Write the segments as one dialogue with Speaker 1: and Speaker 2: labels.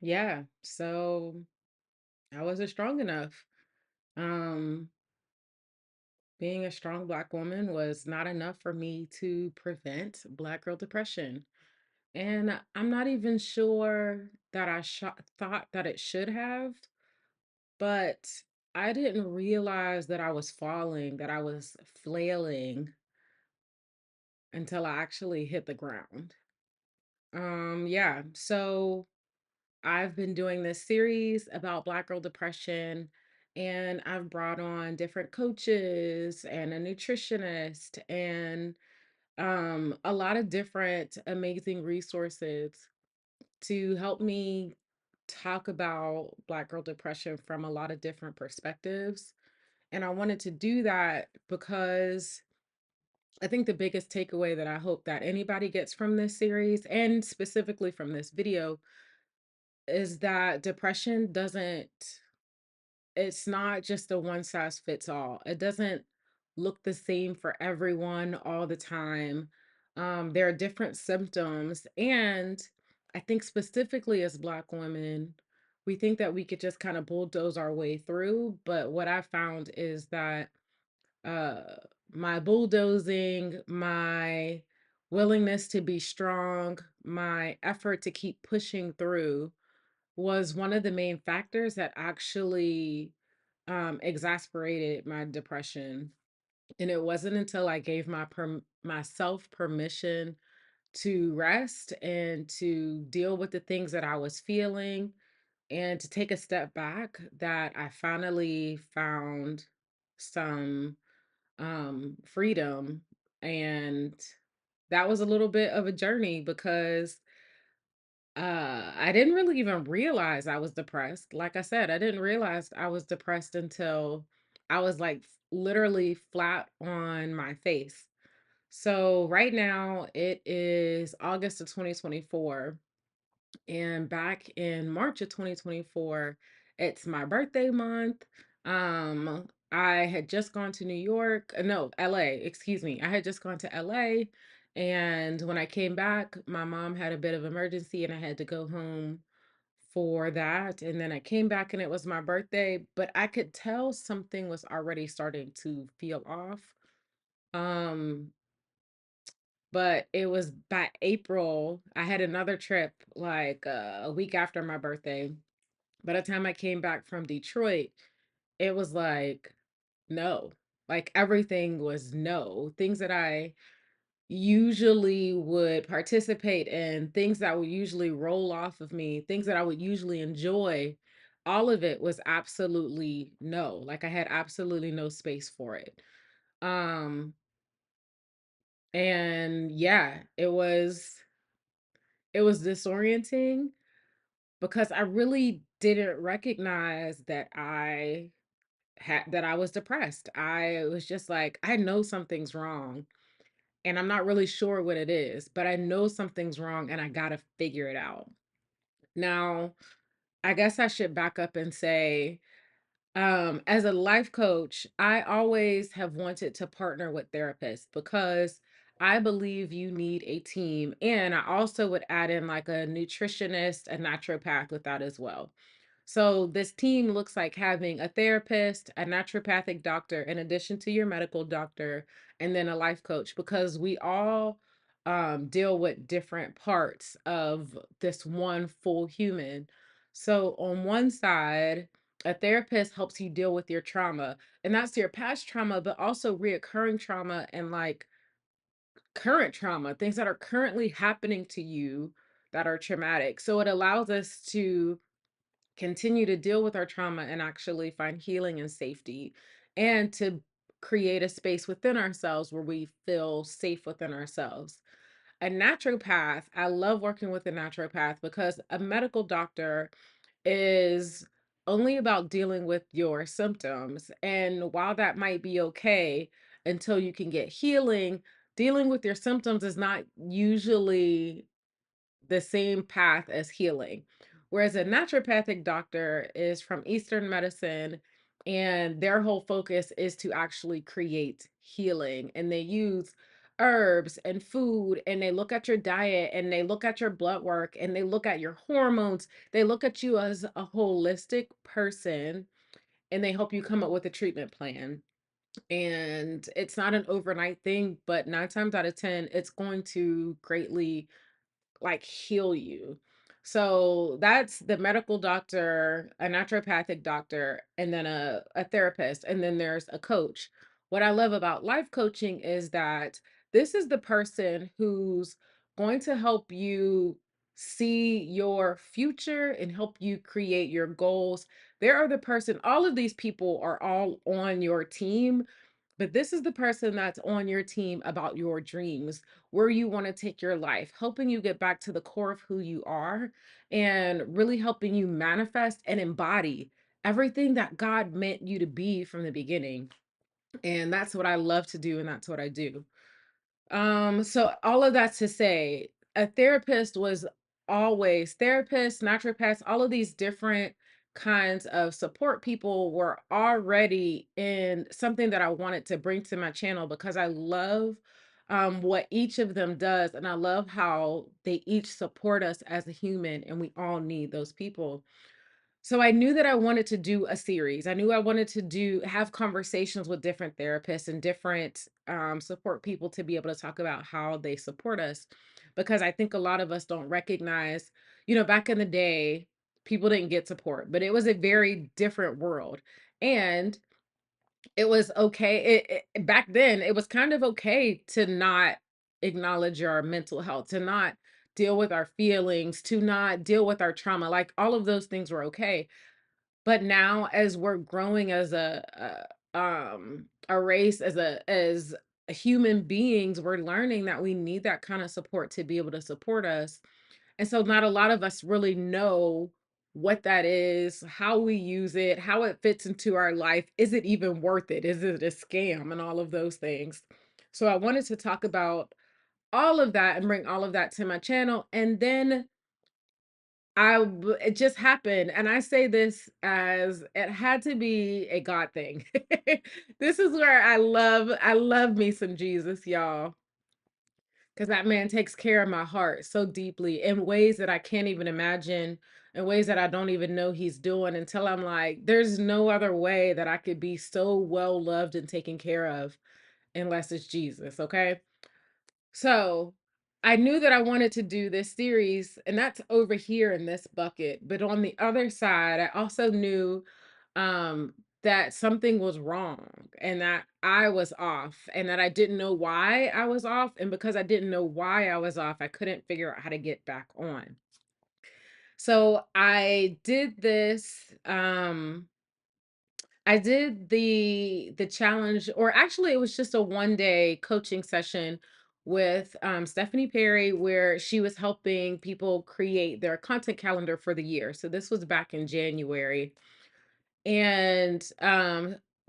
Speaker 1: Yeah. So I wasn't strong enough. Um, Being a strong Black woman was not enough for me to prevent Black girl depression. And I'm not even sure that thought that it should have, but I didn't realize that I was falling, that I was flailing until I actually hit the ground. Yeah. So I've been doing this series about Black girl depression, and I've brought on different coaches and a nutritionist and a lot of different amazing resources to help me talk about Black girl depression from a lot of different perspectives. And I wanted to do that because I think the biggest takeaway that I hope that anybody gets from this series and specifically from this video is that depression doesn't it's not just a one size fits all. It doesn't look the same for everyone all the time. There are different symptoms. And I think specifically as Black women, we think that we could just kind of bulldoze our way through. But what I found is that uh, my bulldozing, my willingness to be strong, my effort to keep pushing through was one of the main factors that actually exasperated my depression. And it wasn't until I gave myself permission to rest and to deal with the things that I was feeling and to take a step back that I finally found some freedom. And that was a little bit of a journey because I didn't really even realize I was depressed. Like I said, I didn't realize I was depressed until I was like literally flat on my face. So right now it is August of 2024. And back in March of 2024, it's my birthday month. I had just gone to New York, no, LA, excuse me. I had just gone to LA. And when I came back, my mom had a bit of emergency and I had to go home for that. And then I came back and it was my birthday, but I could tell something was already starting to feel off. Um, but it was by April, I had another trip like a week after my birthday. By the time I came back from Detroit, it was like, no, like everything was no. Things that I usually would participate in, things that would usually roll off of me, things that I would usually enjoy, all of it was absolutely no. Like I had absolutely no space for it. Um, and yeah, it was disorienting because I really didn't recognize that I was depressed. I was just like, I know something's wrong and I'm not really sure what it is, but I know something's wrong and I got to figure it out. Now, I guess I should back up and say, as a life coach, I always have wanted to partner with therapists because I believe you need a team. And I also would add in like a nutritionist, a naturopath with that as well. So this team looks like having a therapist, a naturopathic doctor, in addition to your medical doctor, and then a life coach, because we all deal with different parts of this one full human. So on one side, a therapist helps you deal with your trauma, and that's your past trauma, but also reoccurring trauma and like current trauma, things that are currently happening to you that are traumatic. So it allows us to continue to deal with our trauma and actually find healing and safety and to create a space within ourselves where we feel safe within ourselves. A naturopath, I love working with a naturopath because a medical doctor is only about dealing with your symptoms. And while that might be okay until you can get healing, dealing with your symptoms is not usually the same path as healing. Whereas a naturopathic doctor is from Eastern medicine and their whole focus is to actually create healing. And they use herbs and food, and they look at your diet, and they look at your blood work, and they look at your hormones. They look at you as a holistic person, and they help you come up with a treatment plan. And it's not an overnight thing, but 9 times out of 10, it's going to greatly like heal you. So that's the medical doctor, a naturopathic doctor, and then a therapist, and then there's a coach. What I love about life coaching is that this is the person who's going to help you see your future and help you create your goals. They are the person, all of these people are all on your team, but this is the person that's on your team about your dreams, where you want to take your life, helping you get back to the core of who you are and really helping you manifest and embody everything that God meant you to be from the beginning. And that's what I love to do, and that's what I do. So all of that to say, a therapist was always therapists, naturopaths, all of these different kinds of support people were already in something that I wanted to bring to my channel because I love what each of them does, and I love how they each support us as a human, and we all need those people. So I knew that I wanted to do a series. I knew I wanted to have conversations with different therapists and different support people to be able to talk about how they support us. Because I think a lot of us don't recognize, back in the day, people didn't get support, but it was a very different world. And it was okay. Back then, it was kind of okay to not acknowledge our mental health, to not deal with our feelings, to not deal with our trauma. Like all of those things were okay, but now as we're growing as a race, as human beings, we're learning that we need that kind of support to be able to support us. And so not a lot of us really know what that is, how we use it, how it fits into our life. Is it even worth it? Is it a scam? And all of those things. So I wanted to talk about all of that and bring all of that to my channel. And then it just happened, and I say this as it had to be a God thing. This is where I love me some Jesus, y'all, because that man takes care of my heart so deeply in ways that I can't even imagine, in ways that I don't even know he's doing until I'm like, there's no other way that I could be so well loved and taken care of unless it's Jesus, okay? So I knew that I wanted to do this series, and that's over here in this bucket. But on the other side, I also knew um, that something was wrong and that I was off and that I didn't know why I was off. And because I didn't know why I was off, I couldn't figure out how to get back on. So I did this. I did the challenge, or actually it was just a 1 day coaching session with Stephanie Perry, where she was helping people create their content calendar for the year. So this was back in January. And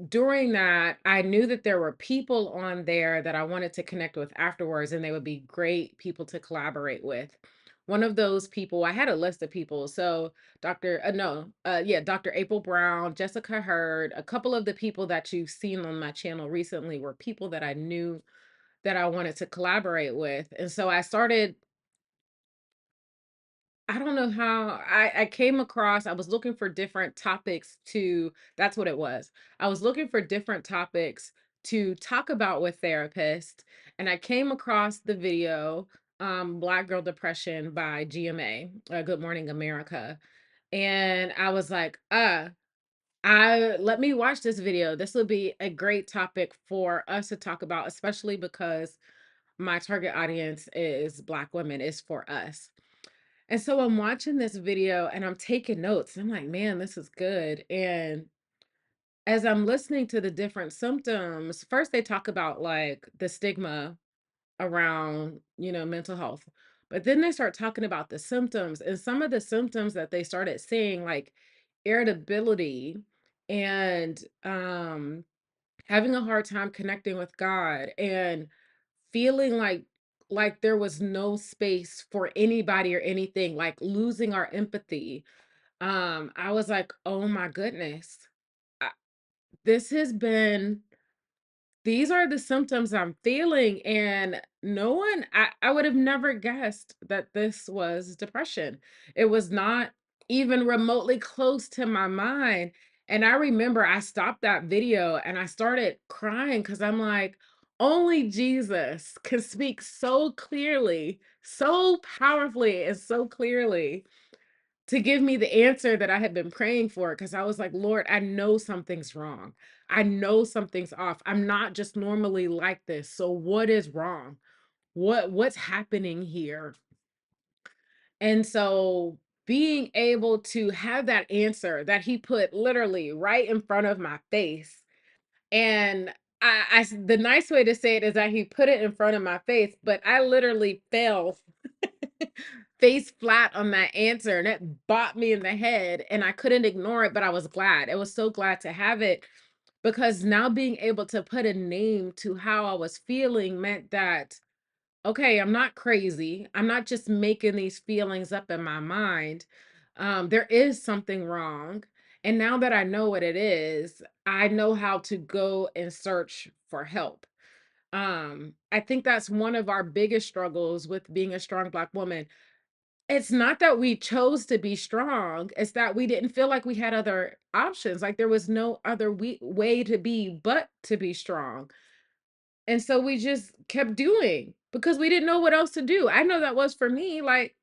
Speaker 1: during that, I knew that there were people on there that I wanted to connect with afterwards, and they would be great people to collaborate with. One of those people, I had a list of people. So Dr. April Brown, Jessica Hurd, a couple of the people that you've seen on my channel recently were people that I knew that I wanted to collaborate with. And so I don't know how I came across, I was looking for different topics to that's what it was. I was looking for different topics to talk about with therapists, and I came across the video, Black Girl Depression by GMA, Good Morning America. And I was like, I let me watch this video. This would be a great topic for us to talk about, especially because my target audience is Black women, is for us. And so I'm watching this video and I'm taking notes. I'm like, man, this is good. And as I'm listening to the different symptoms, first they talk about like the stigma around, mental health. But then they start talking about the symptoms, and some of the symptoms that they started saying, like irritability and having a hard time connecting with God and feeling like there was no space for anybody or anything, like losing our empathy. I was like, "Oh my goodness. I, this has been these are the symptoms I'm feeling. And no one, I would have never guessed that this was depression. It was not even remotely close to my mind. And I remember I stopped that video and I started crying because I'm like, only Jesus can speak so clearly, so powerfully, and so clearly to give me the answer that I had been praying for, because I was like, Lord, I know something's wrong. I know something's off. I'm not just normally like this. So what is wrong? What's happening here? And so being able to have that answer that he put literally right in front of my face. And the nice way to say it is that he put it in front of my face, but I literally fell face flat on that answer and it bopped me in the head and I couldn't ignore it, but I was glad. I was so glad to have it because now being able to put a name to how I was feeling meant that, okay, I'm not crazy. I'm not just making these feelings up in my mind. There is something wrong. And now that I know what it is, I know how to go and search for help. I think that's one of our biggest struggles with being a strong Black woman. It's not that we chose to be strong, it's that we didn't feel like we had other options, like, there was no other way to be but to be strong, and so we just kept doing because we didn't know what else to do. I know that was for me, like,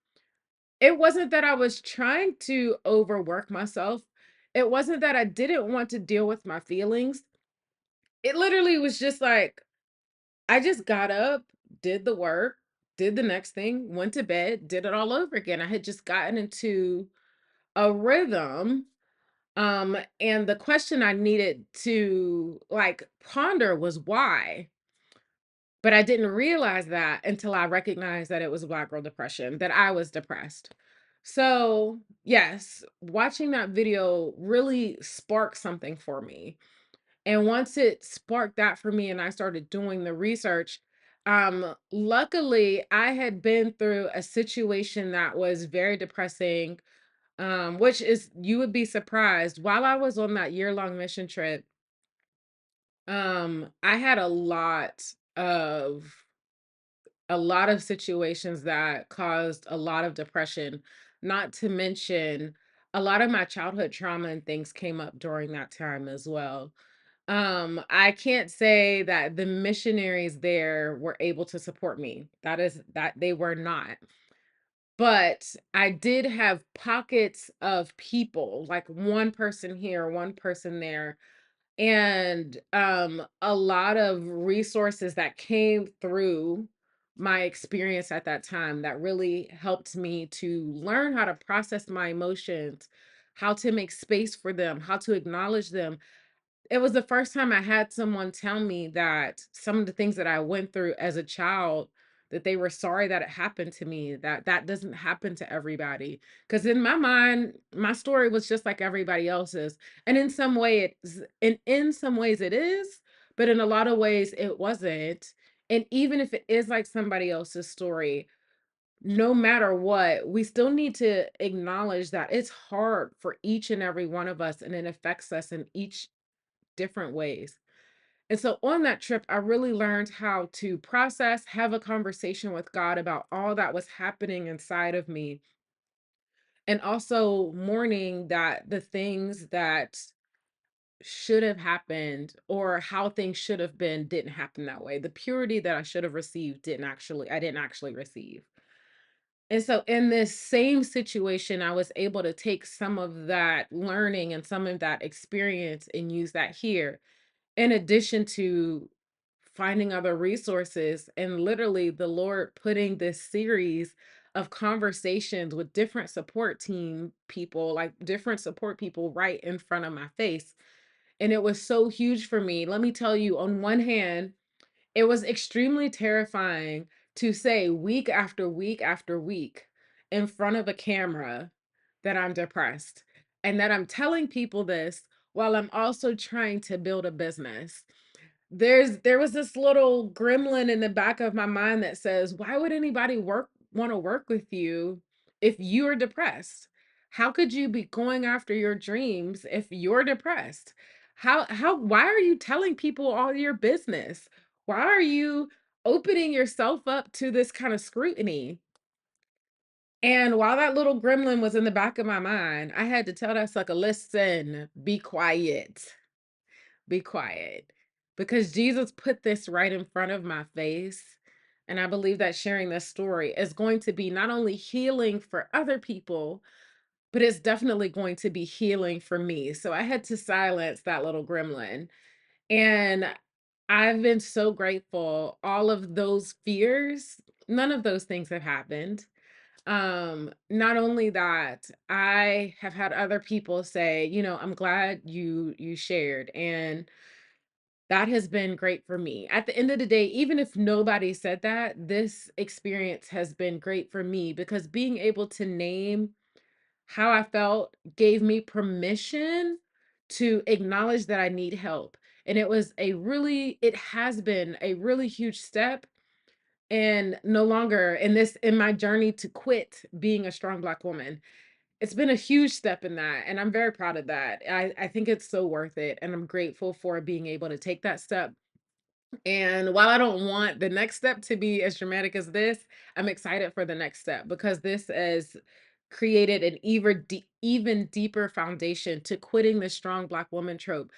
Speaker 1: it wasn't that I was trying to overwork myself, it wasn't that I didn't want to deal with my feelings, it literally was just like, I just got up, did the work, did the next thing, went to bed, did it all over again. I had just gotten into a rhythm. And the question I needed to like ponder was why. But I didn't realize that until I recognized that it was Black girl depression, that I was depressed. So, yes, watching that video really sparked something for me. And once it sparked that for me and I started doing the research, luckily I had been through a situation that was very depressing, which is you would be surprised. While I was on that year-long mission trip, I had of a lot of situations that caused a lot of depression, not to mention a lot of my childhood trauma and things came up during that time as well. I can't say that the missionaries there were able to support me. That they were not. But I did have pockets of people, like one person here, one person there, and a lot of resources that came through my experience at that time that really helped me to learn how to process my emotions, how to make space for them, how to acknowledge them. It was the first time I had someone tell me that some of the things that I went through as a child, that they were sorry that it happened to me, that that doesn't happen to everybody. Because in my mind, my story was just like everybody else's. And in some way it's in some ways it is, but in a lot of ways it wasn't. And even if it is like somebody else's story, no matter what, we still need to acknowledge that it's hard for each and every one of us and it affects us in each different ways. And so on that trip, I really learned how to process, have a conversation with God about all that was happening inside of me. And also mourning that the things that should have happened or how things should have been didn't happen that way. The purity that I should have received I didn't actually receive. And so in this same situation, I was able to take some of that learning and some of that experience and use that here in addition to finding other resources and literally the Lord putting this series of conversations with different support team people, like different support people right in front of my face. And it was so huge for me. Let me tell you, on one hand, it was extremely terrifying to say week after week after week in front of a camera that I'm depressed and that I'm telling people this while I'm also trying to build a business. There was this little gremlin in the back of my mind that says, "Why would anybody want to work with you if you're depressed? How could you be going after your dreams if you're depressed? why are you telling people all your business? Why are you opening yourself up to this kind of scrutiny? And while that little gremlin was in the back of my mind, I had to tell that sucker, listen, be quiet, be quiet. Because Jesus put this right in front of my face. And I believe that sharing this story is going to be not only healing for other people, but it's definitely going to be healing for me. So I had to silence that little gremlin. And I've been so grateful. All of those fears, none of those things have happened. Not only that, I have had other people say, I'm glad you shared, and that has been great for me. At the end of the day, even if nobody said that, this experience has been great for me because being able to name how I felt gave me permission to acknowledge that I need help. And it has been a really huge step, and no longer in my journey to quit being a strong Black woman. It's been a huge step in that, and I'm very proud of that. I think it's so worth it, and I'm grateful for being able to take that step. And while I don't want the next step to be as dramatic as this, I'm excited for the next step because this has created an even deeper foundation to quitting the strong Black woman trope.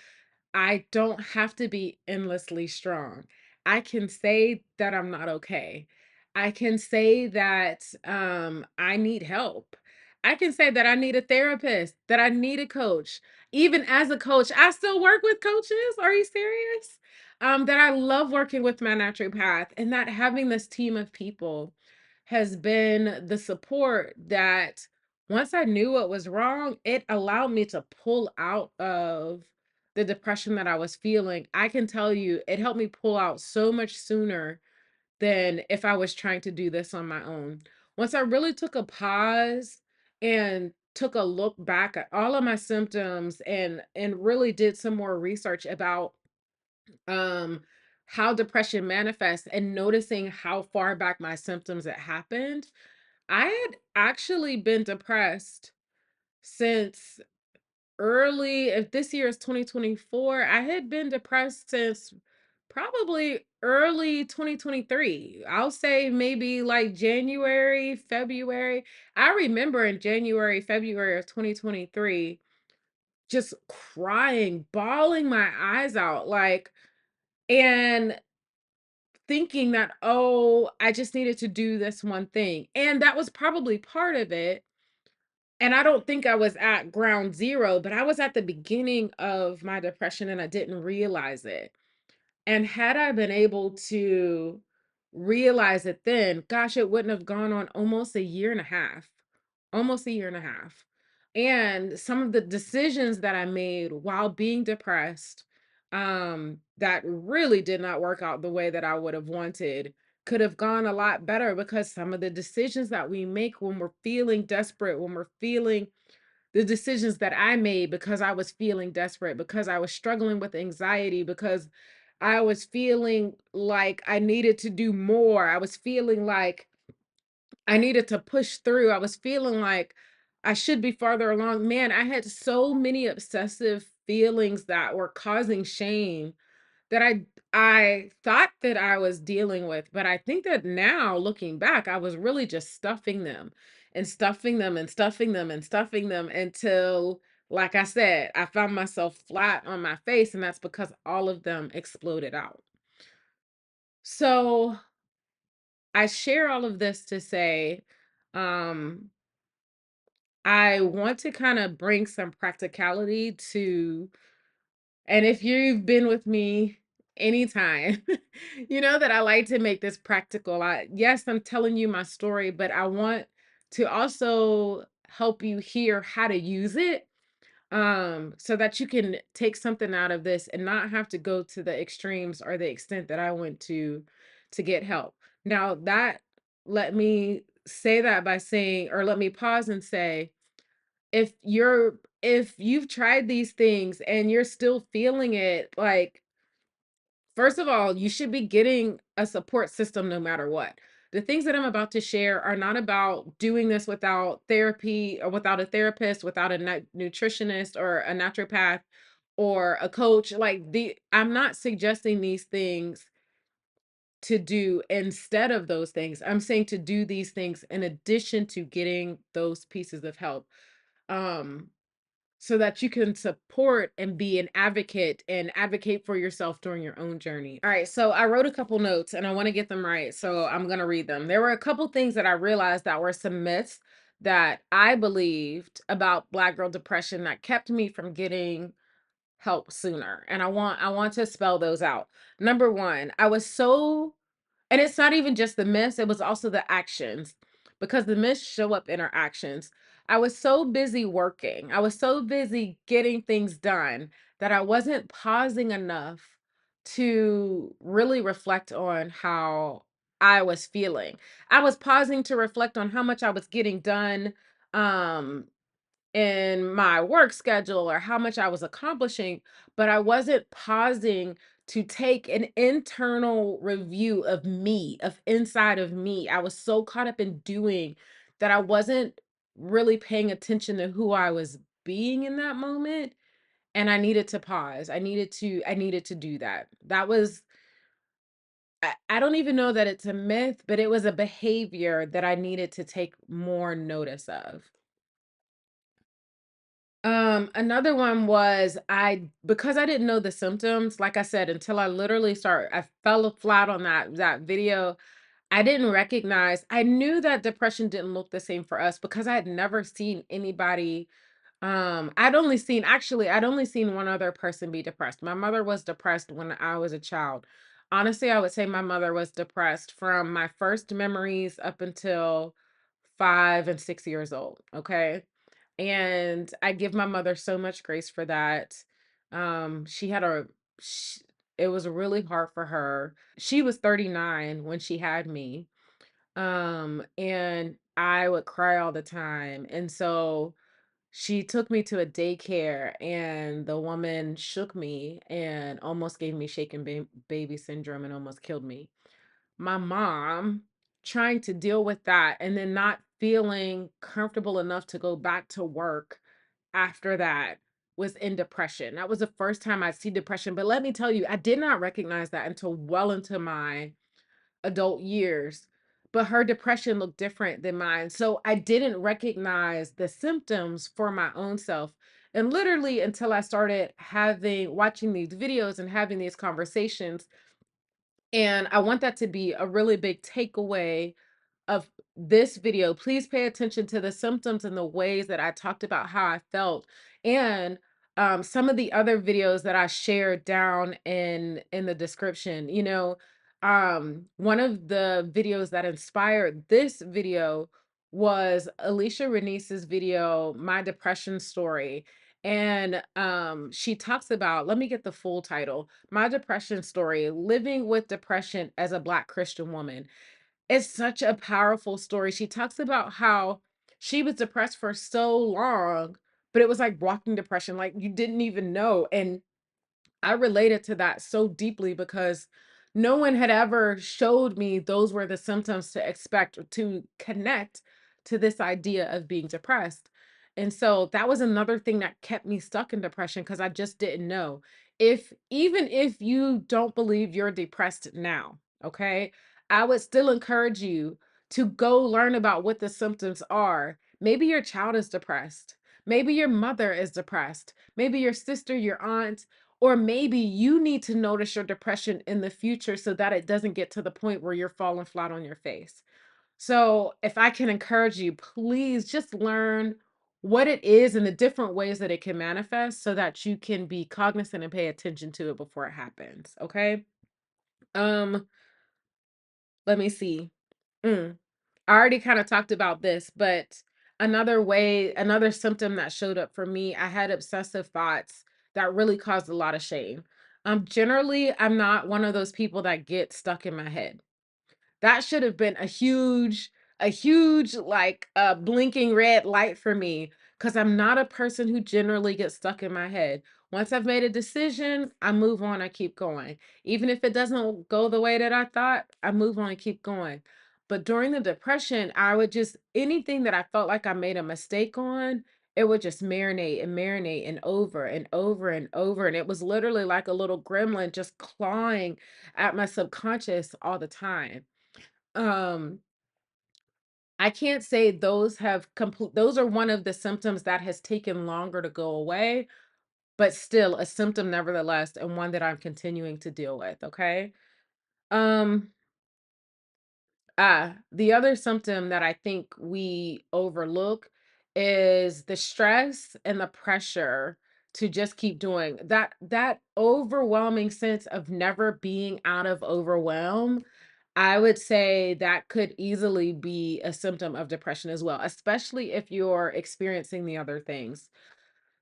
Speaker 1: I don't have to be endlessly strong. I can say that I'm not okay. I can say that I need help. I can say that I need a therapist, that I need a coach. Even as a coach, I still work with coaches. Are you serious? That I love working with my naturopath, and that having this team of people has been the support that once I knew what was wrong, it allowed me to pull out of the depression that I was feeling. I can tell you it helped me pull out so much sooner than if I was trying to do this on my own. Once I really took a pause and took a look back at all of my symptoms and really did some more research about um how depression manifests and noticing how far back my symptoms had happened, I had actually been depressed since early if this year is 2024, I had been depressed since probably early 2023. I'll say maybe like January, February. I remember in January, February of 2023 just crying, bawling my eyes out like and thinking that, oh, I just needed to do this one thing. And that was probably part of it. And I don't think I was at ground zero, but I was at the beginning of my depression and I didn't realize it. And had I been able to realize it then, gosh, it wouldn't have gone on almost a year and a half, almost a year and a half. And some of the decisions that I made while being depressed, that really did not work out the way that I would have wanted, could have gone a lot better because some of the decisions that we make when we're feeling desperate, when we're feeling the decisions that I made because I was feeling desperate, because I was struggling with anxiety, because I was feeling like I needed to do more. I was feeling like I needed to push through. I was feeling like I should be farther along. Man, I had so many obsessive feelings that were causing shame that I thought that I was dealing with, but I think that now looking back, I was really just stuffing them and stuffing them and stuffing them and stuffing them until, like I said, I found myself flat on my face, and that's because all of them exploded out. So I share all of this to say, um, I want to kind of bring some practicality to. And if you've been with me anytime, you know that I like to make this practical. Yes, I'm telling you my story, but I want to also help you hear how to use it, so that you can take something out of this and not have to go to the extremes or the extent that I went to get help. Now that let me say that by saying, or let me pause and say, if you've tried these things and you're still feeling it, like, first of all, you should be getting a support system no matter what. The things that I'm about to share are not about doing this without therapy or without a therapist, without a nutritionist or a naturopath, or a coach. Like I'm not suggesting these things to do instead of those things. I'm saying to do these things in addition to getting those pieces of help. Um, so that you can support and be an advocate and advocate for yourself during your own journey. All right, so I wrote a couple notes and I want to get them right. So I'm going to read them. There were a couple things that I realized that were some myths that I believed about Black girl depression that kept me from getting help sooner. And I want to spell those out. Number 1, I was so, and it's not even just the myths, it was also the actions, because the myths show up in our actions. I was so busy working, I was so busy getting things done that I wasn't pausing enough to really reflect on how I was feeling. I was pausing to reflect on how much I was getting done, um, in my work schedule or how much I was accomplishing, but I wasn't pausing to take an internal review of me, of inside of me. I was so caught up in doing that I wasn't really paying attention to who I was being in that moment. And I needed to pause. I needed to do that. That was, I don't even know that it's a myth, but it was a behavior that I needed to take more notice of. Another one was, because I didn't know the symptoms, like I said, until I fell flat on that video. I didn't recognize, I knew that depression didn't look the same for us because I had never seen anybody. I'd only seen one other person be depressed. My mother was depressed when I was a child. Honestly, I would say my mother was depressed from my first memories up until 5 and 6 years old. Okay. And I give my mother so much grace for that. She had a, sh it was really hard for her. She was 39 when she had me. And I would cry all the time. And so she took me to a daycare and the woman shook me and almost gave me shaken baby syndrome and almost killed me. My mom trying to deal with that and then not feeling comfortable enough to go back to work after that was in depression. That was the first time I'd see depression. But let me tell you, I did not recognize that until well into my adult years. But her depression looked different than mine. So I didn't recognize the symptoms for my own self. And literally until I started watching these videos and having these conversations. And I want that to be a really big takeaway of this video. Please pay attention to the symptoms and the ways that I talked about how I felt. And some of the other videos that I shared down in the description. One of the videos that inspired this video was Alicia Renice's video, My Depression Story. And she talks about, let me get the full title, My Depression Story, Living with Depression as a Black Christian Woman. It's such a powerful story. She talks about how she was depressed for so long, but it was like walking depression, like you didn't even know. And I related to that so deeply because no one had ever showed me those were the symptoms to expect or to connect to this idea of being depressed. And so that was another thing that kept me stuck in depression because I just didn't know. Even if you don't believe you're depressed now, okay, I would still encourage you to go learn about what the symptoms are. Maybe your child is depressed. Maybe your mother is depressed. Maybe your sister, your aunt, or maybe you need to notice your depression in the future so that it doesn't get to the point where you're falling flat on your face. So, if I can encourage you, please just learn what it is and the different ways that it can manifest so that you can be cognizant and pay attention to it before it happens. Okay. Um, let me see. Mm. I already kind of talked about this, but another symptom that showed up for me, I had obsessive thoughts that really caused a lot of shame. Generally, I'm not one of those people that get stuck in my head. That should have been a huge, like, blinking red light for me, because 'cause I'm not a person who generally gets stuck in my head. Once I've made a decision, I move on, I keep going. Even if it doesn't go the way that I thought, I move on and keep going. But during the depression, I would just anything that I felt like I made a mistake on, it would just marinate and marinate and over and over and over. And it was literally like a little gremlin just clawing at my subconscious all the time. Um, I can't say those have complete, those are one of the symptoms that has taken longer to go away, but still a symptom nevertheless, and one that I'm continuing to deal with. Okay. Um, the other symptom that I think we overlook is the stress and the pressure to just keep doing that overwhelming sense of never being out of overwhelm. I would say that could easily be a symptom of depression as well, especially if you're experiencing the other things.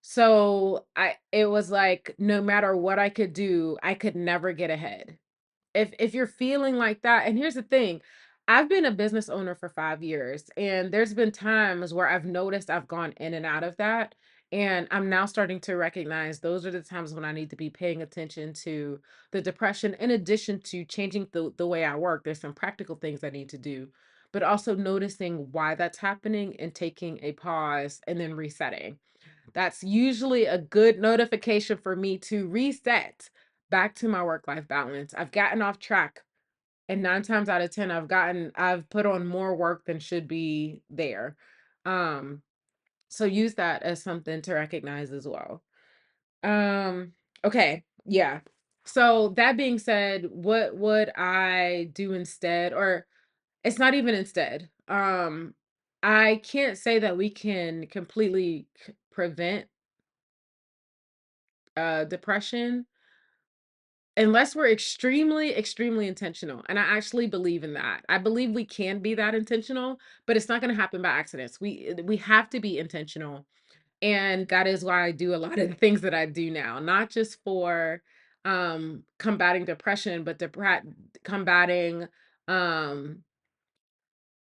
Speaker 1: So it was like no matter what I could do, I could never get ahead. If you're feeling like that, and here's the thing, I've been a business owner for 5 years, and there's been times where I've noticed I've gone in and out of that, and I'm now starting to recognize those are the times when I need to be paying attention to the depression in addition to changing the way I work. There's some practical things I need to do, but also noticing why that's happening and taking a pause and then resetting. That's usually a good notification for me to reset back to my work-life balance. I've gotten off track, and 9 times out of 10, I've put on more work than should be there. Um, so use that as something to recognize as well. Um, okay, yeah. So that being said, what would I do instead? Or it's not even instead. I can't say that we can completely prevent depression unless we're extremely, extremely intentional. And I actually believe in that. I believe we can be that intentional, but it's not going to happen by accidents. We have to be intentional. And that is why I do a lot of the things that I do now, not just for combating depression, but combating um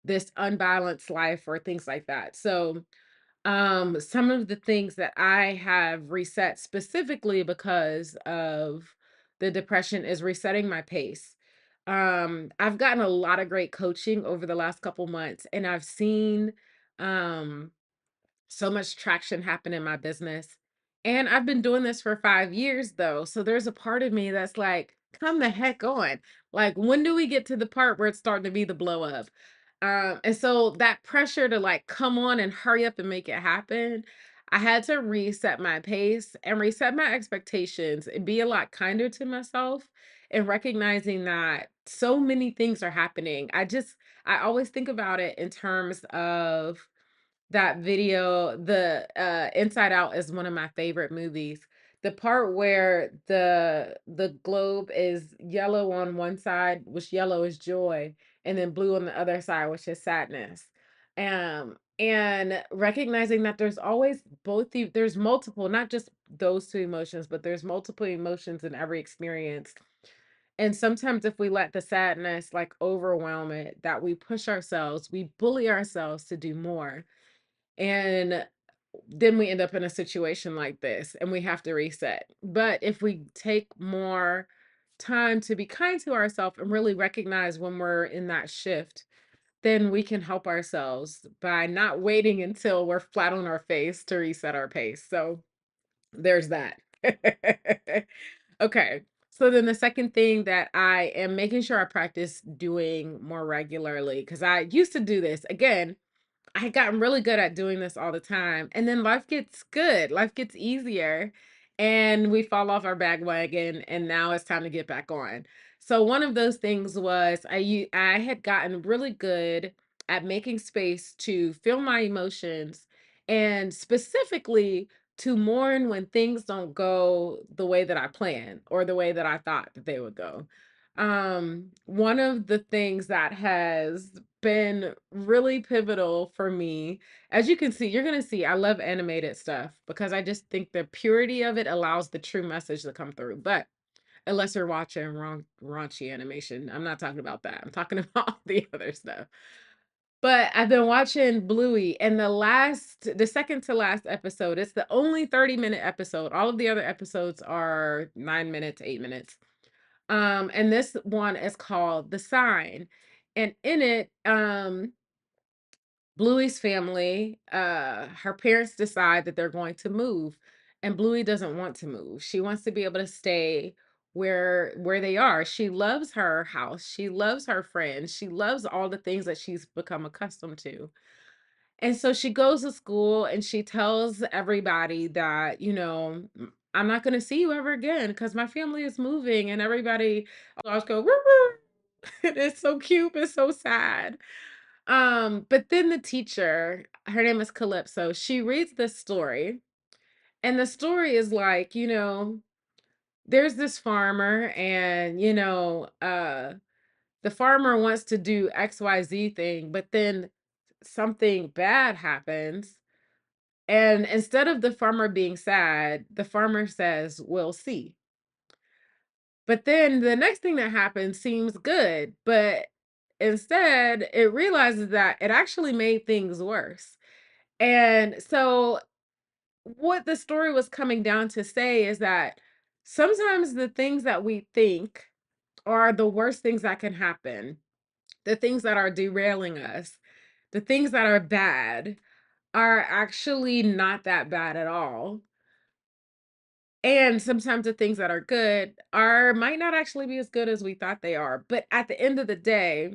Speaker 1: this unbalanced life or things like that. So some of the things that I have reset specifically because of the depression is resetting my pace. I've gotten a lot of great coaching over the last couple months, and I've seen um so much traction happen in my business. And I've been doing this for 5 years though. So there's a part of me that's like, come the heck on. Like, when do we get to the part where it's starting to be the blow up? And so that pressure to like come on and hurry up and make it happen, I had to reset my pace and reset my expectations and be a lot kinder to myself and recognizing that so many things are happening. I always think about it in terms of that video, Inside Out is one of my favorite movies. The part where the globe is yellow on one side, which yellow is joy, and then blue on the other side, which is sadness. And recognizing that there's always there's multiple, not just those two emotions, but there's multiple emotions in every experience. And sometimes if we let the sadness like overwhelm it, that we push ourselves, we bully ourselves to do more, and then we end up in a situation like this and we have to reset. But if we take more time to be kind to ourselves and really recognize when we're in that shift, then we can help ourselves by not waiting until we're flat on our face to reset our pace. So there's that. Okay. So then the second thing that I am making sure I practice doing more regularly, because I used to do this again, I had gotten really good at doing this all the time, and then life gets good, life gets easier, and we fall off our bandwagon, and now it's time to get back on. So one of those things was I had gotten really good at making space to feel my emotions, and specifically to mourn when things don't go the way that I planned or the way that I thought that they would go. One of the things that has been really pivotal for me, as you can see, you're gonna see, I love animated stuff because I just think the purity of it allows the true message to come through. But unless you're watching raunchy animation, I'm not talking about that. I'm talking about the other stuff. But I've been watching Bluey, and the second to last episode, it's the only 30-minute episode. All of the other episodes are 9 minutes, 8 minutes. And this one is called The Sign. And in it, Bluey's family, her parents decide that they're going to move, and Bluey doesn't want to move. She wants to be able to stay where they are. She loves her house. She loves her friends. She loves all the things that she's become accustomed to. And so she goes to school and she tells everybody that, I'm not going to see you ever again because my family is moving, and everybody always go, "Woo, woo." It's so cute. It's so sad. But then the teacher, her name is Calypso, she reads this story, and the story is like, there's this farmer, and the farmer wants to do XYZ thing, but then something bad happens. And instead of the farmer being sad, the farmer says, "We'll see." But then the next thing that happens seems good, but instead it realizes that it actually made things worse. And so, what the story was coming down to say is that sometimes the things that we think are the worst things that can happen, the things that are derailing us, the things that are bad, are actually not that bad at all. And sometimes the things that are good are might not actually be as good as we thought they are. But at the end of the day,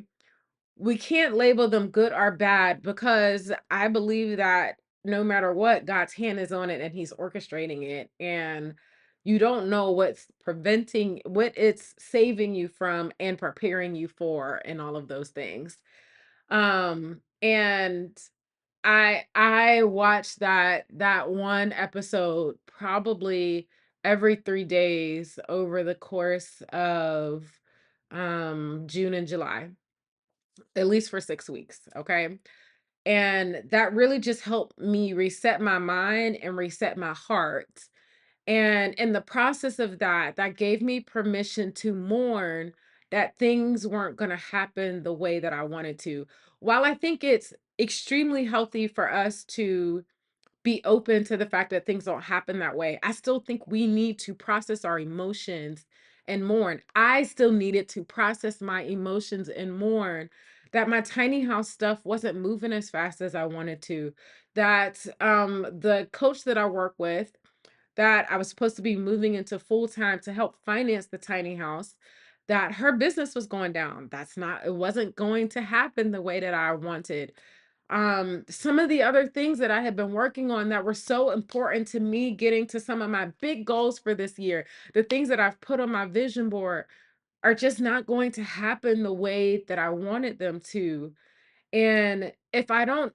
Speaker 1: we can't label them good or bad, because I believe that no matter what, God's hand is on it and he's orchestrating it. And you don't know what it's saving you from and preparing you for, and all of those things. And I watched that one episode probably every 3 days over the course of June and July, at least for 6 weeks, okay? And that really just helped me reset my mind and reset my heart. And in the process of that, that gave me permission to mourn that things weren't going to happen the way that I wanted to. While I think it's extremely healthy for us to be open to the fact that things don't happen that way, I still think we need to process our emotions and mourn. I still needed to process my emotions and mourn that my tiny house stuff wasn't moving as fast as I wanted to. That the coach that I work with, that I was supposed to be moving into full time to help finance the tiny house, that her business was going down. It wasn't going to happen the way that I wanted. Some of the other things that I had been working on that were so important to me getting to some of my big goals for this year, the things that I've put on my vision board, are just not going to happen the way that I wanted them to. And if I don't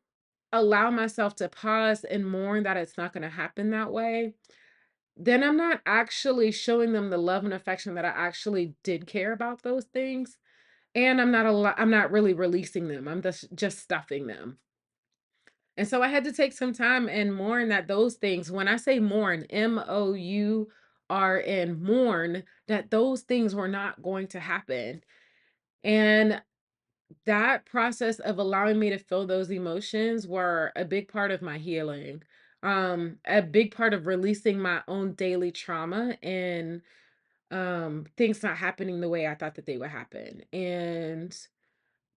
Speaker 1: allow myself to pause and mourn that it's not going to happen that way, then I'm not actually showing them the love and affection that I actually did care about those things. And I'm not really releasing them. I'm just stuffing them. And so I had to take some time and mourn that those things, when I say mourn, MOURN, mourn that those things were not going to happen. And that process of allowing me to feel those emotions were a big part of my healing. A big part of releasing my own daily trauma, and things not happening the way I thought that they would happen. And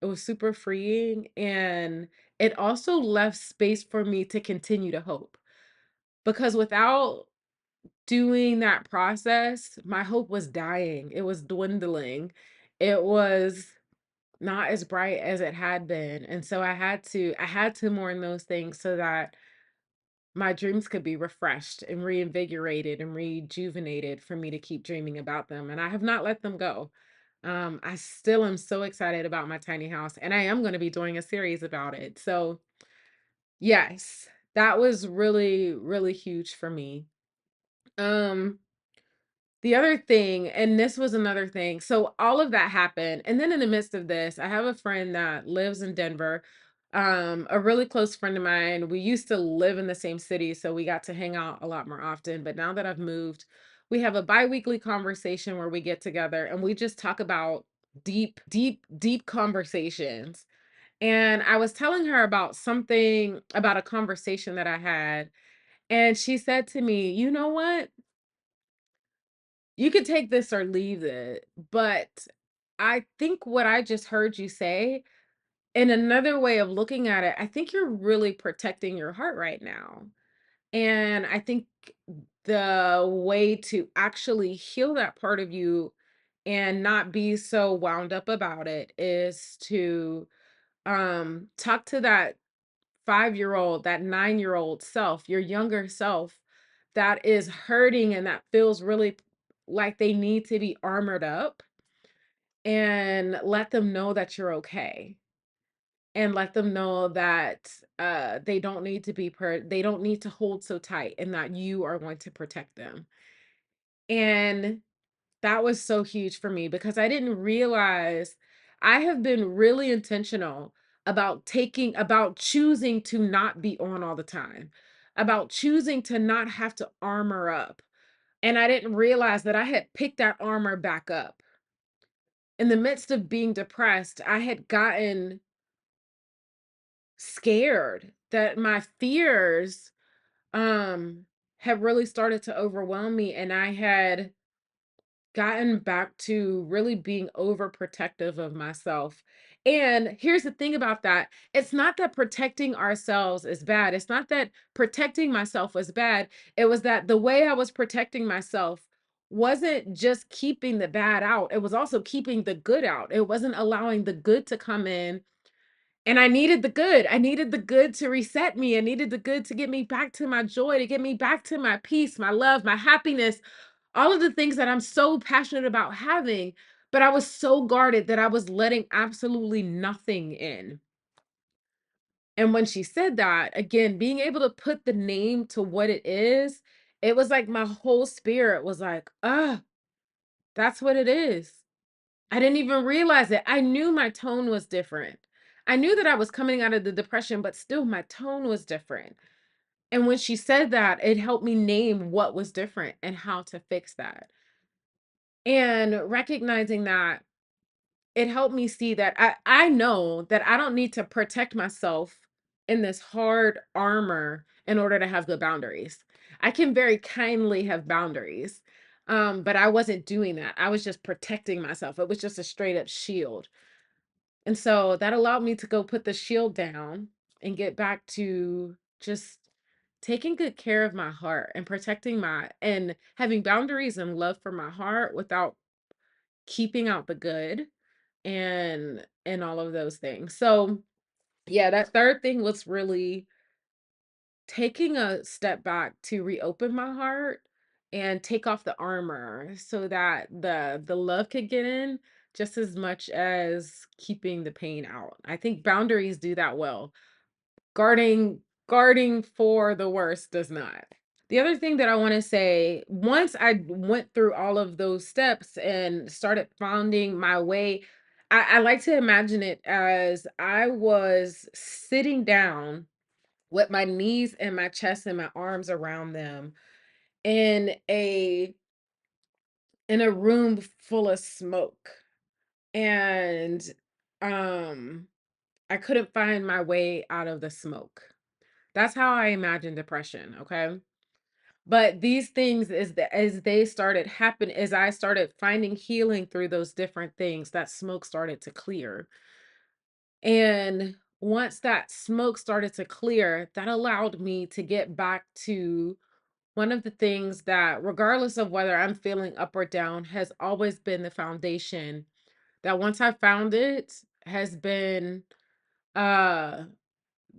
Speaker 1: it was super freeing, and it also left space for me to continue to hope, because without doing that process, my hope was dying. It was dwindling. It was not as bright as it had been. And so I had to mourn those things so that my dreams could be refreshed and reinvigorated and rejuvenated for me to keep dreaming about them. And I have not let them go. I still am so excited about my tiny house, and I am going to be doing a series about it. So, yes, that was really, really huge for me. Um, the other thing, and this was another thing. So all of that happened. And then in the midst of this, I have a friend that lives in Denver, a really close friend of mine. We used to live in the same city, so we got to hang out a lot more often. But now that I've moved, we have a bi-weekly conversation where we get together and we just talk about deep, deep, deep conversations. And I was telling her about something, about a conversation that I had. And she said to me, "You know what? You could take this or leave it, but I think what I just heard you say, in another way of looking at it, I think you're really protecting your heart right now. And I think the way to actually heal that part of you and not be so wound up about it is to talk to that 5-year old, that 9-year-old self, your younger self that is hurting and that feels really like they need to be armored up, and let them know that you're okay, and let them know that they don't need to they don't need to hold so tight, and that you are going to protect them. And that was so huge for me because I didn't realize I have been really intentional about choosing to not be on all the time, about choosing to not have to armor up. And I didn't realize that I had picked that armor back up. In the midst of being depressed, I had gotten scared that my fears had really started to overwhelm me, and I had gotten back to really being overprotective of myself. And here's the thing about that. It's not that protecting ourselves is bad. It's not that protecting myself was bad. It was that the way I was protecting myself wasn't just keeping the bad out. It was also keeping the good out. It wasn't allowing the good to come in. And I needed the good. I needed the good to reset me. I needed the good to get me back to my joy, to get me back to my peace, my love, my happiness, all of the things that I'm so passionate about having. But I was so guarded that I was letting absolutely nothing in. And when she said that, again, being able to put the name to what it is, it was like my whole spirit was like, ah, that's what it is. I didn't even realize it. I knew my tone was different. I knew that I was coming out of the depression, but still my tone was different. And when she said that, it helped me name what was different and how to fix that. And recognizing that, it helped me see that I know that I don't need to protect myself in this hard armor in order to have good boundaries. I can very kindly have boundaries. But I wasn't doing that. I was just protecting myself. It was just a straight up shield. And so that allowed me to go put the shield down and get back to just taking good care of my heart and protecting my and having boundaries and love for my heart without keeping out the good and all of those things. So, yeah, that third thing was really taking a step back to reopen my heart and take off the armor so that the love could get in just as much as keeping the pain out. I think boundaries do that well. Guarding for the worst does not. The other thing that I want to say, once I went through all of those steps and started finding my way, I like to imagine it as I was sitting down with my knees and my chest and my arms around them in a room full of smoke. And um I couldn't find my way out of the smoke. That's how I imagine depression, okay? But these things as they started happen as I started finding healing through those different things, that smoke started to clear. And once that smoke started to clear, that allowed me to get back to one of the things that, regardless of whether I'm feeling up or down, has always been the foundation that once I found it has been uh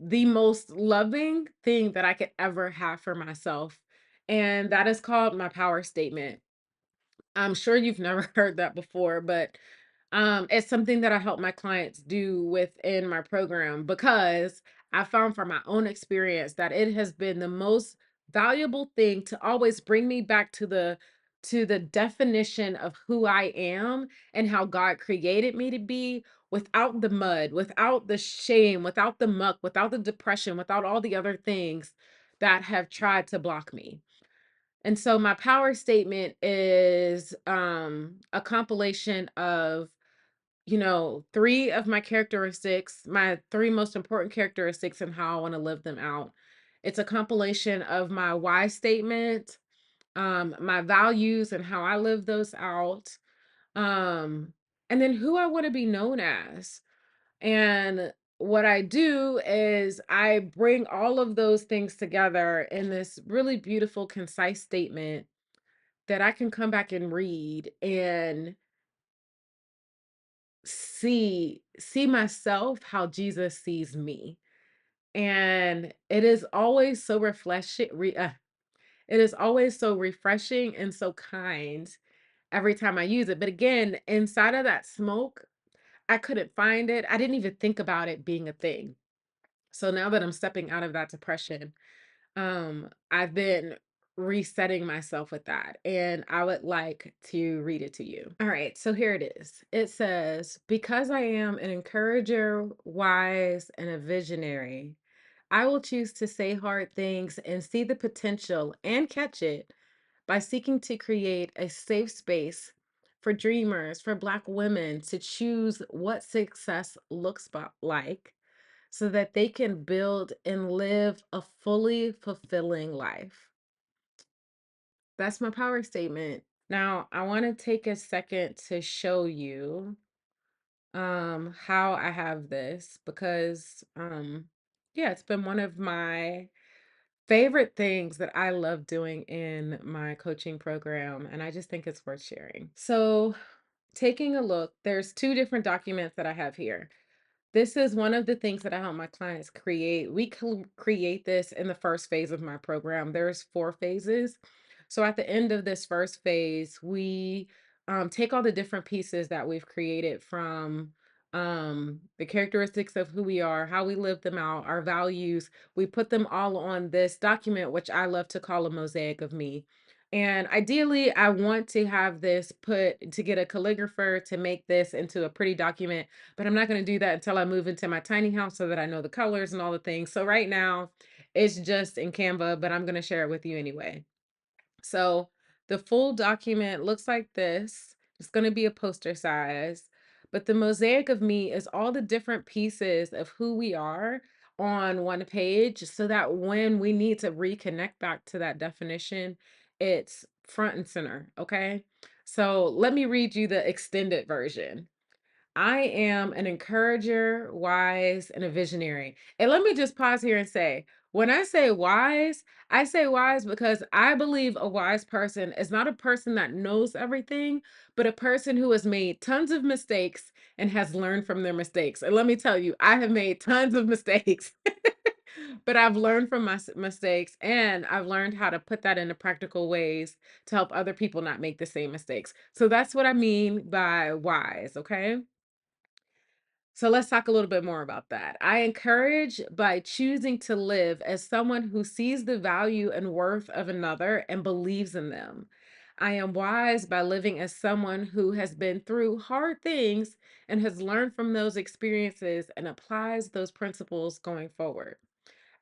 Speaker 1: the most loving thing that I could ever have for myself. And that is called my power statement. I'm sure you've never heard that before, but it's something that I help my clients do within my program because I found from my own experience that it has been the most valuable thing to always bring me back to the definition of who I am and how God created me to be without the mud, without the shame, without the muck, without the depression, without all the other things that have tried to block me. And so my power statement is a compilation of, three of my characteristics, my three most important characteristics and how I want to live them out. It's a compilation of my why statement, my values and how I live those out, um, and then who I want to be known as. And what I do is I bring all of those things together in this really beautiful, concise statement that I can come back and read and see myself how Jesus sees me. And it is always so it is always so refreshing and so kind every time I use it. But again, inside of that smoke, I couldn't find it. I didn't even think about it being a thing. So now that I'm stepping out of that depression, I've been resetting myself with that, and I would like to read it to you. All right, so here it is. It says, "Because I am an encourager, wise, and a visionary, I will choose to say hard things and see the potential and catch it by seeking to create a safe space for dreamers, for Black women to choose what success looks like so that they can build and live a fully fulfilling life." That's my power statement. Now, I want to take a second to show you how I have this because yeah, it's been one of my favorite things that I love doing in my coaching program, and I just think it's worth sharing. So, taking a look, there's two different documents that I have here. This is one of the things that I help my clients create. We create this in the first phase of my program. There's 4 phases. So at the end of this first phase, we take all the different pieces that we've created from the characteristics of who we are, how we live them out, our values. We put them all on this document, which I love to call a mosaic of me. And ideally, I want to have this put to get a calligrapher to make this into a pretty document, but I'm not going to do that until I move into my tiny house so that I know the colors and all the things. So right now, it's just in Canva, but I'm going to share it with you anyway. So the full document looks like this. It's going to be a poster size, but the mosaic of me is all the different pieces of who we are on one page so that when we need to reconnect back to that definition, it's front and center. Okay. So let me read you the extended version. I am an encourager, wise, and a visionary. And let me just pause here and say, when I say wise because I believe a wise person is not a person that knows everything, but a person who has made tons of mistakes and has learned from their mistakes. And let me tell you, I have made tons of mistakes, but I've learned from my mistakes and I've learned how to put that into practical ways to help other people not make the same mistakes. So that's what I mean by wise, okay? So let's talk a little bit more about that. I encourage by choosing to live as someone who sees the value and worth of another and believes in them. I am wise by living as someone who has been through hard things and has learned from those experiences and applies those principles going forward.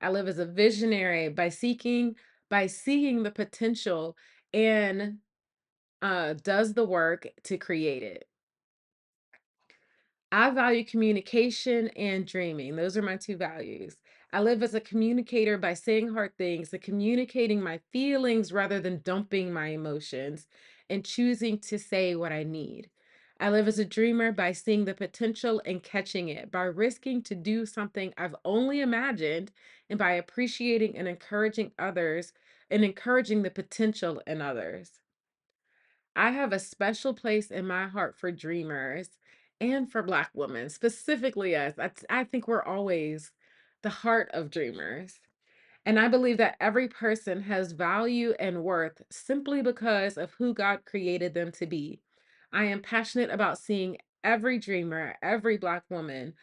Speaker 1: I live as a visionary by seeing the potential and does the work to create it. I value communication and dreaming. Those are my two values. I live as a communicator by saying hard things and communicating my feelings rather than dumping my emotions and choosing to say what I need. I live as a dreamer by seeing the potential and catching it, by risking to do something I've only imagined, and by appreciating and encouraging the potential in others. I have a special place in my heart for dreamers and for Black women, specifically us. I think we're always the heart of dreamers. And I believe that every person has value and worth simply because of who God created them to be. I am passionate about seeing every dreamer, every Black woman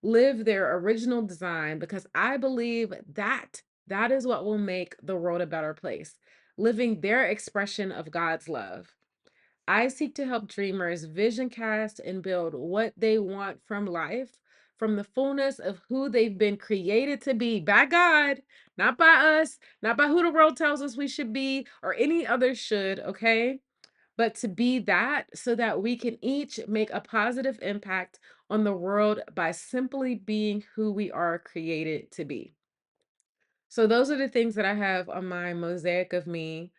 Speaker 1: live their original design because I believe that that is what will make the world a better place, living their expression of God's love. I seek to help dreamers vision cast and build what they want from life, from the fullness of who they've been created to be by God, not by us, not by who the world tells us we should be or any other should, okay? But to be that so that we can each make a positive impact on the world by simply being who we are created to be. So those are the things that I have on my mosaic of me.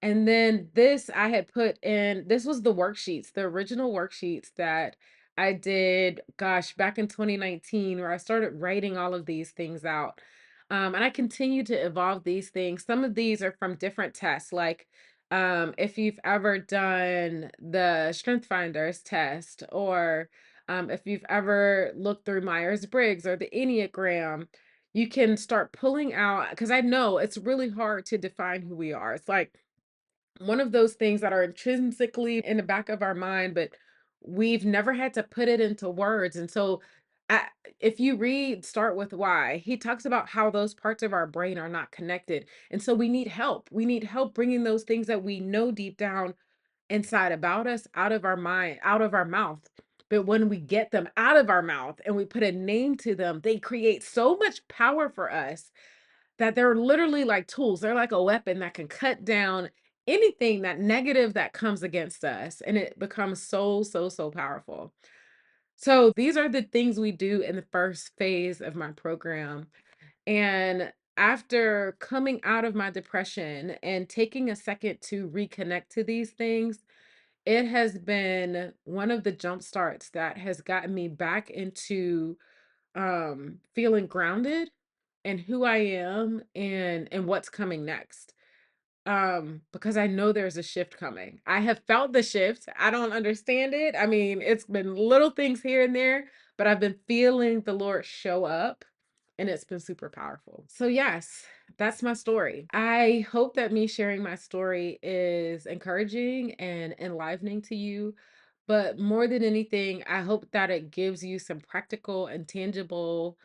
Speaker 1: And then this I had put in, this was the worksheets, the original worksheets that I did, gosh, back in 2019, where I started writing all of these things out. And I continue to evolve these things. Some of these are from different tests, like if you've ever done the Strength Finders test, or if you've ever looked through Myers-Briggs or the Enneagram, you can start pulling out, because I know it's really hard to define who we are. It's like one of those things that are intrinsically in the back of our mind, but we've never had to put it into words. And so, I, if you read Start With Why, he talks about how those parts of our brain are not connected. And so, we need help. We need help bringing those things that we know deep down inside about us out of our mind, out of our mouth. But when we get them out of our mouth and we put a name to them, they create so much power for us that they're literally like tools. They're like a weapon that can cut down anything that negative that comes against us. And it becomes so, so, so powerful. So these are the things we do in the first phase of my program. And after coming out of my depression and taking a second to reconnect to these things, it has been one of the jump starts that has gotten me back into feeling grounded and who I am and what's coming next. Because I know there's a shift coming. I have felt the shift. I don't understand it. I mean, it's been little things here and there, but I've been feeling the Lord show up and it's been super powerful. So yes, that's my story. I hope that me sharing my story is encouraging and enlivening to you. But more than anything, I hope that it gives you some practical and tangible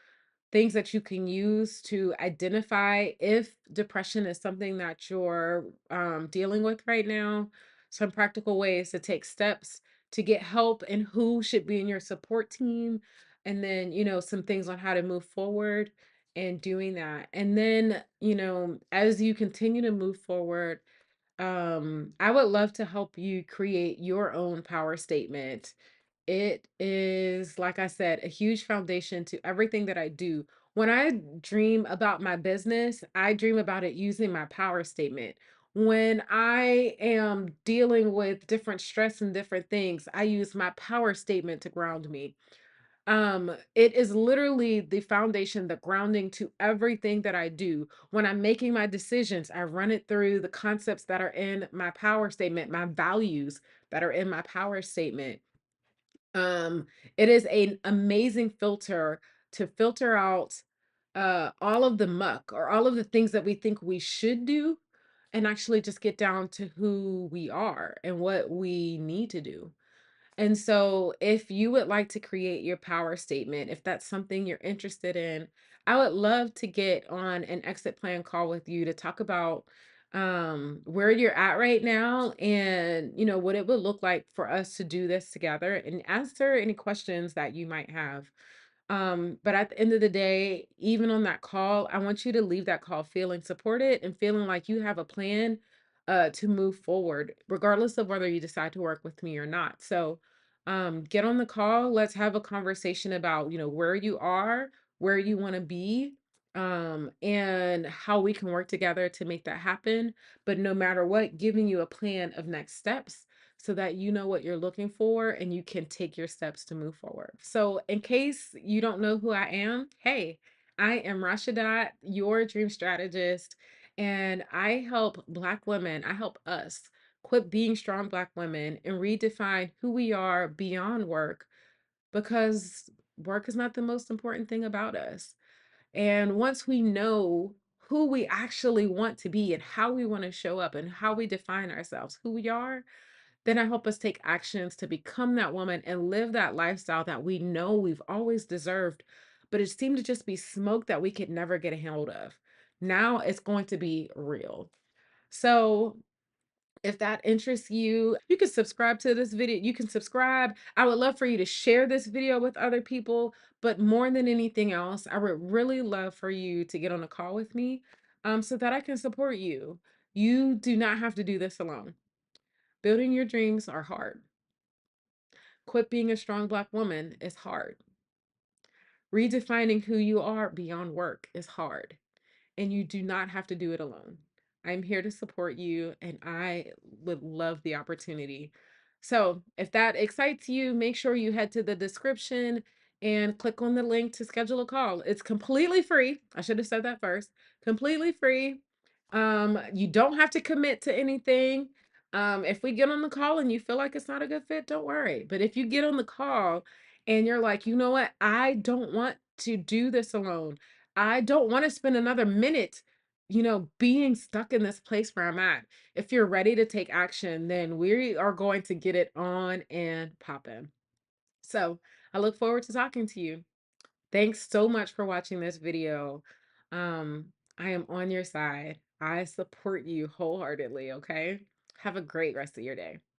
Speaker 1: things that you can use to identify if depression is something that you're dealing with right now, some practical ways to take steps to get help and who should be in your support team, and then, some things on how to move forward and doing that. And then, as you continue to move forward, I would love to help you create your own power statement. It is, like I said, a huge foundation to everything that I do. When I dream about my business, I dream about it using my power statement. When I am dealing with different stress and different things, I use my power statement to ground me. It is literally the foundation, the grounding to everything that I do. When I'm making my decisions, I run it through the concepts that are in my power statement, my values that are in my power statement. um, it is an amazing filter to filter out all of the muck or all of the things that we think we should do and actually just get down to who we are and what we need to do. And so, if you would like to create your power statement, if that's something you're interested in, I would love to get on an exit plan call with you to talk about where you're at right now and what it would look like for us to do this together and answer any questions that you might have. But at the end of the day, even on that call, I want you to leave that call feeling supported and feeling like you have a plan to move forward, regardless of whether you decide to work with me or not. So get on the call. Let's have a conversation about, where you are, where you want to be, and how we can work together to make that happen. But no matter what, giving you a plan of next steps so that you know what you're looking for and you can take your steps to move forward. So, in case you don't know who I am, hey, I am Rashadat, your dream strategist, and I help Black women, I help us quit being strong Black women and redefine who we are beyond work, because work is not the most important thing about us. And once we know who we actually want to be and how we want to show up and how we define ourselves, who we are, then I help us take actions to become that woman and live that lifestyle that we know we've always deserved, but it seemed to just be smoke that we could never get a hold of. Now it's going to be real. So if that interests you, you can subscribe to this video. You can subscribe. I would love for you to share this video with other people. But more than anything else, I would really love for you to get on a call with me so that I can support you. You do not have to do this alone. Building your dreams are hard. Quit being a strong Black woman is hard. Redefining who you are beyond work is hard, and you do not have to do it alone. I'm here to support you, and I would love the opportunity So if that excites you, make sure you head to the description and click on the link to schedule a call. It's completely free. I should have said that first. Completely free. You don't have to commit to anything. If we get on the call and you feel like it's not a good fit, don't worry. But if you get on the call and you're like, you know what, I don't want to do this alone. I don't want to spend another minute, being stuck in this place where I'm at. If you're ready to take action, then we are going to get it on and popping. So I look forward to talking to you. Thanks so much for watching this video. Um, I am on your side. I support you wholeheartedly, okay? Have a great rest of your day.